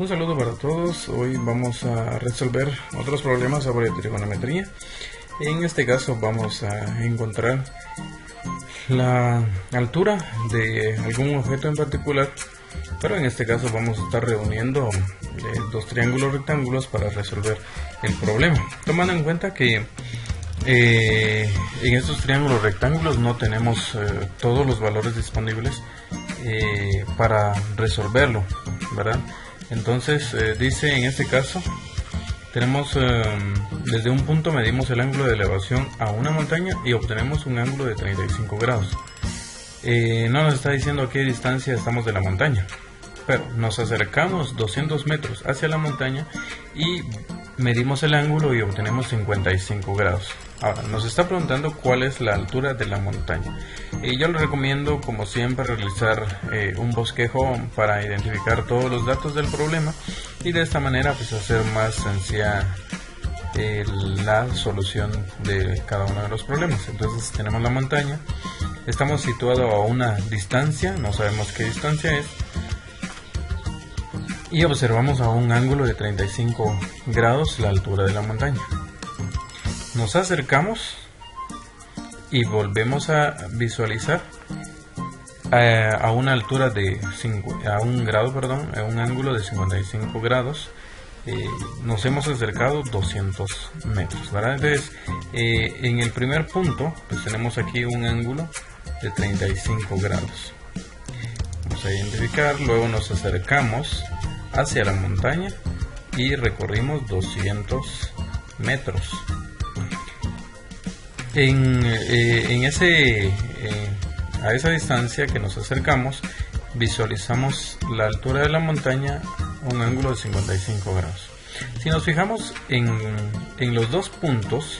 Un saludo para todos. Hoy vamos a resolver otros problemas sobre trigonometría. En este caso vamos a encontrar la altura de algún objeto en particular, pero en este caso vamos a estar reuniendo dos triángulos rectángulos para resolver el problema, tomando en cuenta que en estos triángulos rectángulos no tenemos todos los valores disponibles para resolverlo, ¿verdad? Entonces dice, en este caso tenemos desde un punto medimos el ángulo de elevación a una montaña y obtenemos un ángulo de 35 grados. No nos está diciendo a qué distancia estamos de la montaña, pero nos acercamos 200 metros hacia la montaña y medimos el ángulo y obtenemos 55 grados. Ahora nos está preguntando cuál es la altura de la montaña. Yo le recomiendo, como siempre, realizar un bosquejo para identificar todos los datos del problema y de esta manera pues hacer más sencilla la solución de cada uno de los problemas. Entonces tenemos la montaña, estamos situados a una distancia, no sabemos qué distancia es, y observamos a un ángulo de 35 grados la altura de la montaña. Nos acercamos y volvemos a visualizar a una altura de a un ángulo de 55 grados. Nos hemos acercado 200 metros, ¿verdad? Entonces en el primer punto pues tenemos aquí un ángulo de 35 grados. Vamos a identificar, luego nos acercamos hacia la montaña y recorrimos 200 metros. A esa distancia que nos acercamos, visualizamos la altura de la montaña a un ángulo de 55 grados. Si nos fijamos en los dos puntos,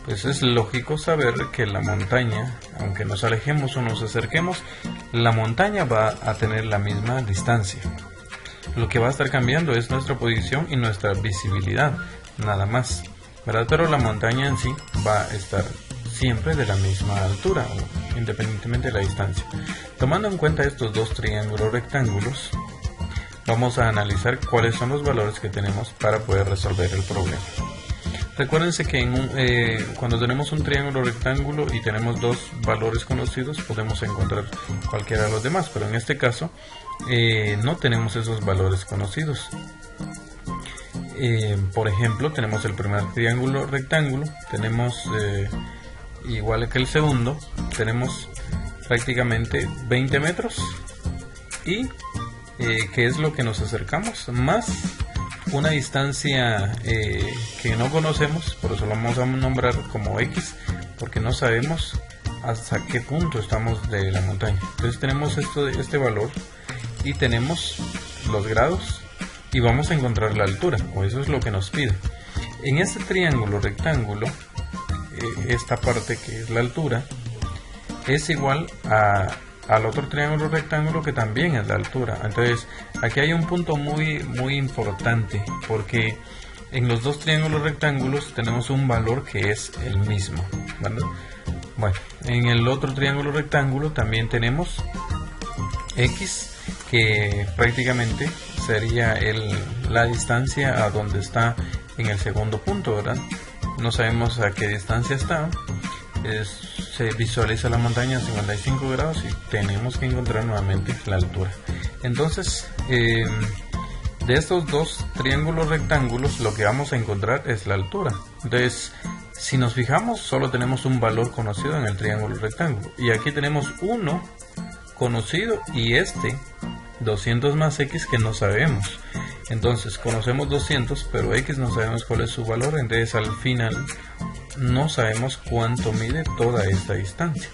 pues es lógico saber que la montaña, aunque nos alejemos o nos acerquemos, la montaña va a tener la misma distancia. Lo que va a estar cambiando es nuestra posición y nuestra visibilidad, nada más, ¿verdad? Pero la montaña en sí va a estar siempre de la misma altura, independientemente de la distancia. Tomando en cuenta estos dos triángulos rectángulos, vamos a analizar cuáles son los valores que tenemos para poder resolver el problema. Recuérdense que cuando tenemos un triángulo rectángulo y tenemos dos valores conocidos, podemos encontrar cualquiera de los demás, pero en este caso no tenemos esos valores conocidos. Por ejemplo, tenemos el primer triángulo rectángulo, tenemos igual que el segundo, tenemos prácticamente 20 metros y ¿qué es lo que nos acercamos? Más una distancia que no conocemos, por eso lo vamos a nombrar como X, porque no sabemos hasta qué punto estamos de la montaña. Entonces tenemos este valor y tenemos los grados y vamos a encontrar la altura, o eso es lo que nos pide. En este triángulo rectángulo, esta parte que es la altura es igual al otro triángulo rectángulo que también es la altura. Entonces aquí hay un punto muy importante, porque en los dos triángulos rectángulos tenemos un valor que es el mismo, ¿verdad? Bueno, en el otro triángulo rectángulo también tenemos X, que prácticamente sería la distancia a donde está en el segundo punto, ¿verdad? No sabemos a qué distancia está. Se visualiza la montaña a 55 grados y tenemos que encontrar nuevamente la altura. Entonces de estos dos triángulos rectángulos lo que vamos a encontrar es la altura. Entonces si nos fijamos, solo tenemos un valor conocido en el triángulo rectángulo y aquí tenemos uno conocido y 200 más X que no sabemos. Entonces conocemos 200, pero X no sabemos cuál es su valor, entonces al final no sabemos cuánto mide toda esta distancia.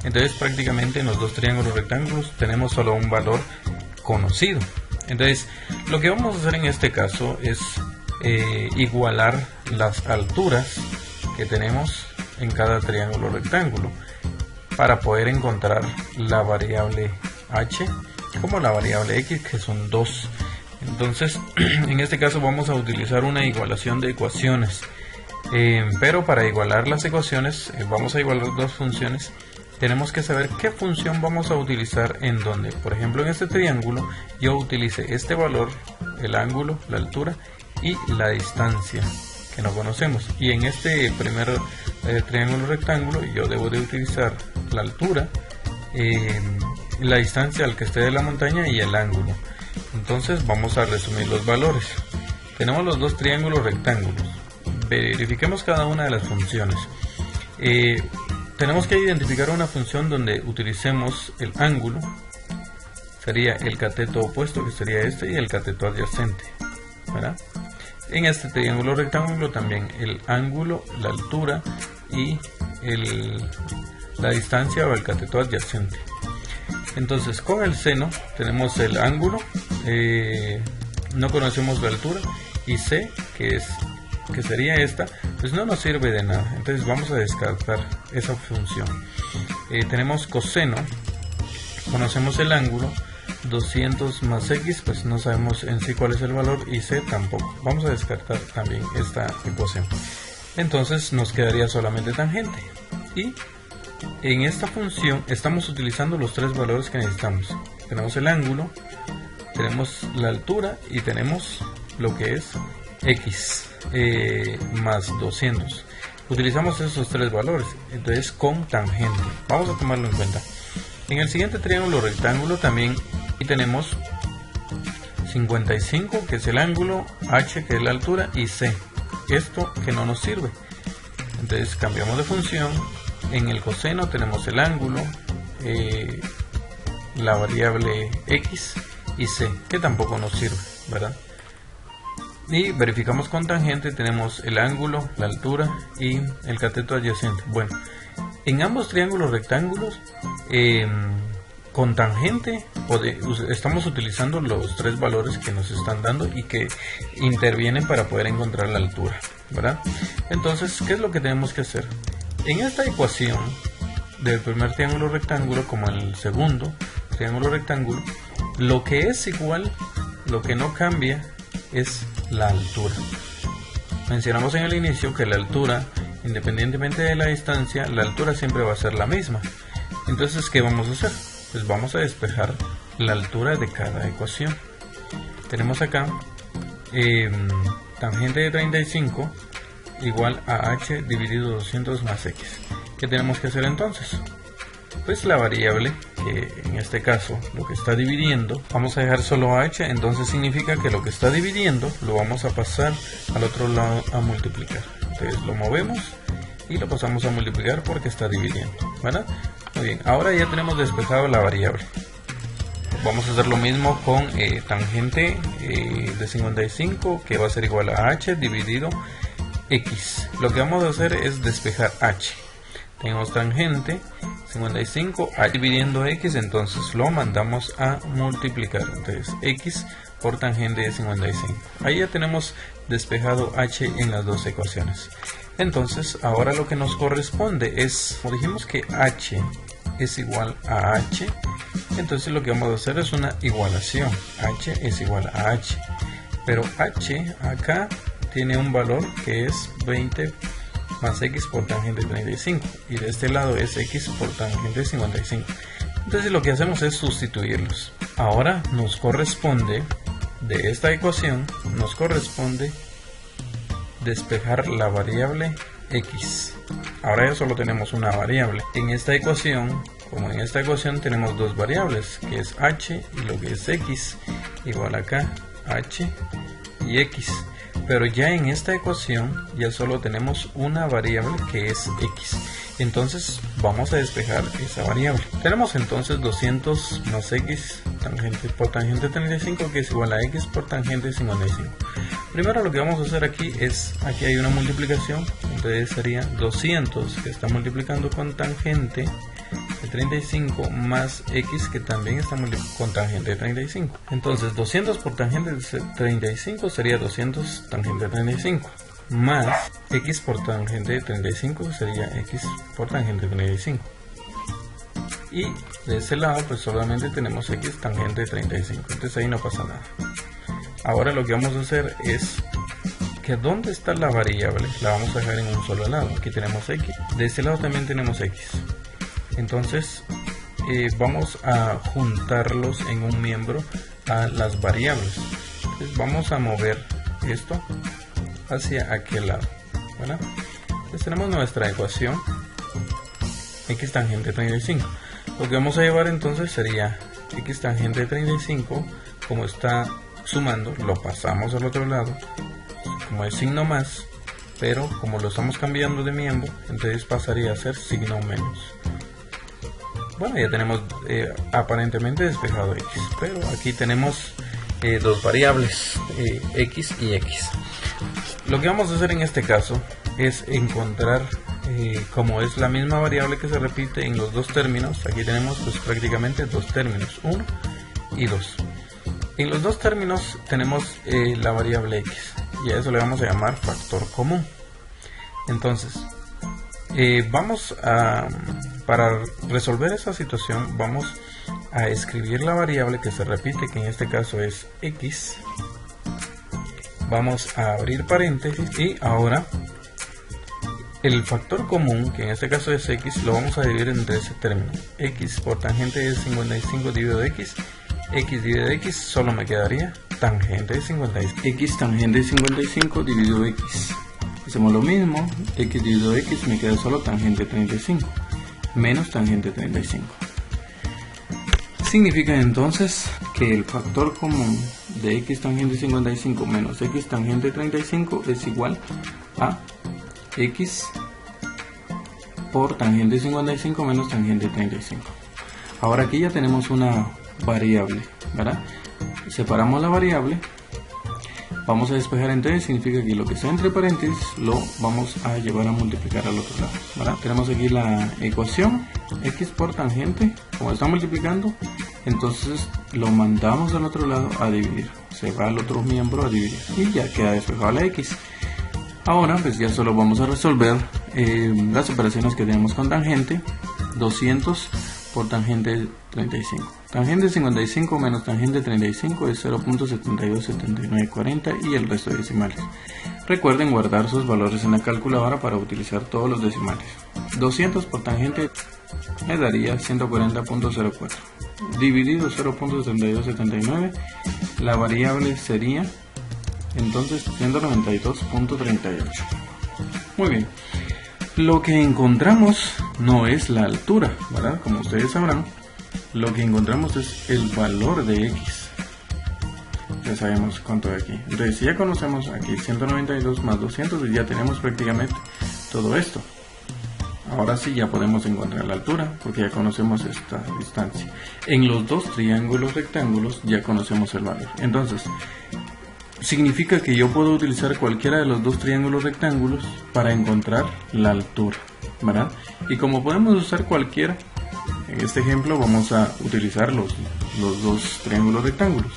Entonces prácticamente en los dos triángulos rectángulos tenemos solo un valor conocido. Entonces lo que vamos a hacer en este caso es igualar las alturas que tenemos en cada triángulo rectángulo para poder encontrar la variable h como la variable x, que son 2. Entonces en este caso vamos a utilizar una igualación de ecuaciones, pero para igualar las ecuaciones vamos a igualar dos funciones tenemos que saber qué función vamos a utilizar en donde. Por ejemplo, en este triángulo yo utilice este valor, el ángulo, la altura y la distancia que no conocemos, y en este primer triángulo rectángulo yo debo de utilizar la altura, la distancia al que esté de la montaña y el ángulo. Entonces vamos a resumir los valores. Tenemos los dos triángulos rectángulos, verifiquemos cada una de las funciones. Tenemos que identificar una función donde utilicemos el ángulo, sería el cateto opuesto, que sería este, y el cateto adyacente, ¿verdad? En este triángulo rectángulo también el ángulo, la altura y la distancia o el cateto adyacente. Entonces con el seno tenemos el ángulo, no conocemos la altura, y c, que sería esta, pues no nos sirve de nada, entonces vamos a descartar esa función. Tenemos coseno, conocemos el ángulo, 200 más x, pues no sabemos en sí cuál es el valor, y c tampoco, vamos a descartar también esta ecuación. Entonces nos quedaría solamente tangente, y en esta función estamos utilizando los tres valores que necesitamos. Tenemos el ángulo, tenemos la altura y tenemos lo que es x más 200. Utilizamos esos tres valores, entonces con tangente, vamos a tomarlo en cuenta. En el siguiente triángulo rectángulo también tenemos 55, que es el ángulo, h, que es la altura, y c, esto que no nos sirve. Entonces cambiamos de función. En el coseno tenemos el ángulo, la variable x y c, que tampoco nos sirve, ¿verdad? Y verificamos con tangente, tenemos el ángulo, la altura y el cateto adyacente. Bueno, en ambos triángulos rectángulos, con tangente estamos utilizando los tres valores que nos están dando y que intervienen para poder encontrar la altura, ¿verdad? Entonces, ¿qué es lo que tenemos que hacer? En esta ecuación del primer triángulo rectángulo como en el segundo triángulo rectángulo, lo que es igual, lo que no cambia es la altura. Mencionamos en el inicio que la altura, independientemente de la distancia, la altura siempre va a ser la misma. Entonces, ¿qué vamos a hacer? Pues vamos a despejar la altura de cada ecuación. Tenemos acá tangente de 35 igual a h dividido 200 más x. ¿Qué tenemos que hacer entonces? Pues la variable, que en este caso lo que está dividiendo, vamos a dejar solo h, entonces significa que lo que está dividiendo lo vamos a pasar al otro lado a multiplicar. Entonces lo movemos y lo pasamos a multiplicar porque está dividiendo, ¿verdad? Muy bien, ahora ya tenemos despejado la variable. Vamos a hacer lo mismo con tangente de 55, que va a ser igual a h dividido x. Lo que vamos a hacer es despejar h. Tenemos tangente 55 dividiendo x, entonces lo mandamos a multiplicar. Entonces x por tangente de 55. Ahí ya tenemos despejado h en las dos ecuaciones. Entonces ahora lo que nos corresponde es, como dijimos que h es igual a h, entonces lo que vamos a hacer es una igualación. H es igual a h, pero h acá tiene un valor que es 20 más x por tangente 35, y de este lado es x por tangente 55. Entonces lo que hacemos es sustituirlos. Ahora nos corresponde, de esta ecuación, nos corresponde despejar la variable x. Ahora ya solo tenemos una variable. En esta ecuación, como en esta ecuación tenemos dos variables, que es h y lo que es x, igual acá h y x. Pero ya en esta ecuación ya solo tenemos una variable que es x. Entonces vamos a despejar esa variable. Tenemos entonces 200 más x tangente por tangente 35, que es igual a x por tangente 55. Primero lo que vamos a hacer aquí es, aquí hay una multiplicación, entonces sería 200 que está multiplicando con tangente de 35 más x que también está multiplicando con tangente de 35. Entonces 200 por tangente de 35 sería 200 tangente de 35 más x por tangente de 35 sería x por tangente de 35. Y de ese lado pues solamente tenemos x tangente de 35, entonces ahí no pasa nada. Ahora lo que vamos a hacer es que donde está la variable la vamos a dejar en un solo lado. Aquí tenemos x, de este lado también tenemos x. Entonces vamos a juntarlos en un miembro a las variables. Entonces vamos a mover esto hacia aquel lado, ¿verdad? Entonces tenemos nuestra ecuación x tangente 35. Lo que vamos a llevar entonces sería x tangente 35, como está sumando, lo pasamos al otro lado, como es signo más, pero como lo estamos cambiando de miembro, entonces pasaría a ser signo menos. Bueno, ya tenemos aparentemente despejado x, pero aquí tenemos dos variables, x y x. Lo que vamos a hacer en este caso es encontrar, como es la misma variable que se repite en los dos términos, aquí tenemos pues prácticamente dos términos, 1 y 2. En los dos términos tenemos la variable x, y a eso le vamos a llamar factor común. Entonces para resolver esa situación vamos a escribir la variable que se repite, que en este caso es x. Vamos a abrir paréntesis y ahora el factor común, que en este caso es x, lo vamos a dividir entre ese término. X por tangente de 55 dividido de x, x dividido de x, solo me quedaría tangente de 55. X tangente de 55 dividido de x. Hacemos lo mismo, x dividido de x me queda solo tangente 35, menos tangente 35. Significa entonces que el factor común de x tangente 55 menos x tangente 35 es igual a x por tangente 55 menos tangente 35. Ahora aquí ya tenemos una variable, ¿verdad? Separamos la variable, vamos a despejar, entonces significa que lo que está entre paréntesis lo vamos a llevar a multiplicar al otro lado, ¿verdad? Tenemos aquí la ecuación, x por tangente, como está multiplicando, entonces lo mandamos al otro lado a dividir, se va al otro miembro a dividir y ya queda despejada la x. Ahora pues ya solo vamos a resolver las operaciones que tenemos con tangente. 200 por tangente 35. Tangente 55 menos tangente 35 es 0.727940 y el resto de decimales. Recuerden guardar sus valores en la calculadora para utilizar todos los decimales. 200 por tangente me daría 140.04. Dividido 0.7279, la variable sería entonces 192.38. Muy bien. Lo que encontramos no es la altura, ¿verdad? Como ustedes sabrán, lo que encontramos es el valor de x. Ya sabemos cuánto hay aquí. Entonces, si ya conocemos aquí 192 más 200, ya tenemos prácticamente todo esto. Ahora sí ya podemos encontrar la altura, porque ya conocemos esta distancia. En los dos triángulos rectángulos ya conocemos el valor. Entonces, significa que yo puedo utilizar cualquiera de los dos triángulos rectángulos para encontrar la altura, ¿verdad? Y como podemos usar cualquiera, en este ejemplo vamos a utilizar los dos triángulos rectángulos.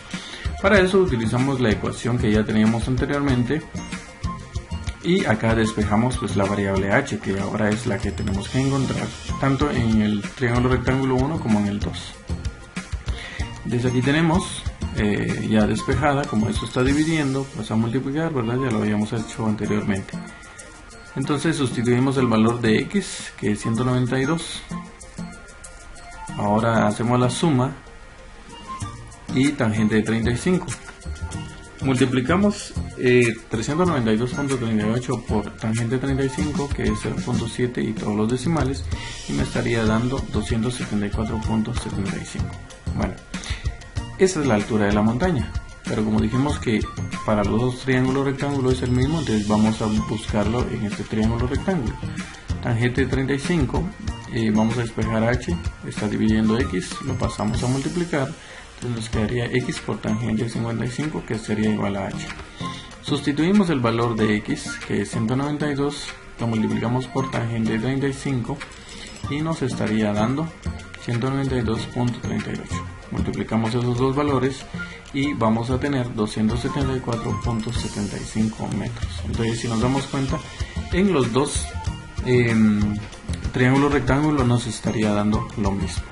Para eso utilizamos la ecuación que ya teníamos anteriormente y acá despejamos pues la variable h, que ahora es la que tenemos que encontrar tanto en el triángulo rectángulo 1 como en el 2. Desde aquí tenemos ya despejada, como esto está dividiendo, pues a multiplicar, ¿verdad? Ya lo habíamos hecho anteriormente. Entonces sustituimos el valor de x, que es 192. Ahora hacemos la suma y tangente de 35. Multiplicamos 392.38 por tangente 35, que es 0.7 y todos los decimales, y me estaría dando 274.75. Bueno, esa es la altura de la montaña, pero como dijimos que para los dos triángulos rectángulos es el mismo, entonces vamos a buscarlo en este triángulo rectángulo. Tangente de 35, vamos a despejar h, está dividiendo x, lo pasamos a multiplicar, entonces nos quedaría x por tangente de 55, que sería igual a h. Sustituimos el valor de x, que es 192, lo multiplicamos por tangente de 35 y nos estaría dando 192.38. Multiplicamos esos dos valores y vamos a tener 274.75 metros. Entonces, si nos damos cuenta, en los dos triángulos rectángulos nos estaría dando lo mismo.